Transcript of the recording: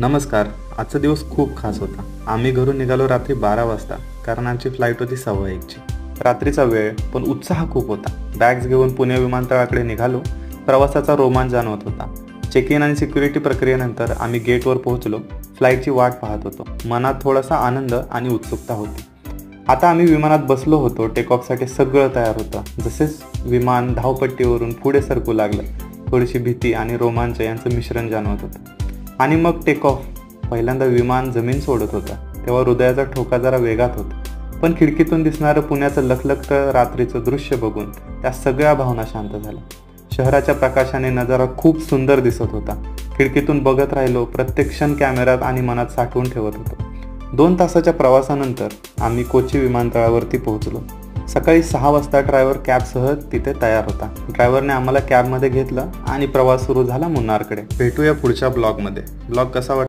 नमस्कार. आजचा दिवस खूप खास होता. आम्ही घरून निघालो रात्री 12 वाजता, कारण आमची फ्लाईट होती 1:15ची. रात्रीचा वेळ, पण उत्साह खूप होता. बॅग्स घेऊन पुणे विमानतळाकडे निघालो. प्रवासाचा रोमांच जाणवत होता. चेक इन आणि सिक्युरिटी प्रक्रियेनंतर आम्ही गेटवर पोहोचलो. फ्लाईटची वाट पाहत होतो. मनात थोडासा आनंद आणि उत्सुकता होती. आता आम्ही विमानात बसलो होतो. टेक ऑफसाठी सगळं तयार होतं. जसेच विमान धावपट्टीवरून पुढे सरकू लागलं, थोडीशी भीती आणि रोमांच यांचं मिश्रण जाणवत होतं. आणि मग टेक ऑफ. पहिल्यांदा विमान जमीन सोडत होता, तेव्हा हृदयाचा ठोका जरा वेगात होता. पण खिडकीतून दिसणारं पुण्याचं लखलखतं रात्रीचं दृश्य बघून त्या सगळ्या भावना शांत झाल्या. शहराच्या प्रकाशाने नजारा खूप सुंदर दिसत होता. खिडकीतून बघत राहिलो. प्रत्येक क्षण कॅमेऱ्यात आणि मनात साठवून ठेवत होतो. 2 तासाच्या प्रवासानंतर आम्ही कोची विमानतळावरती पोहोचलो. सकाळी 6 वाजता ड्रायव्हर कॅबसह तिथे तयार होता. ड्रायव्हरने आम्हाला कॅबमध्ये घेतलं आणि प्रवास सुरू झाला मुन्नारकडे. भेटूया पुढच्या ब्लॉगमध्ये. ब्लॉग कसा वाटला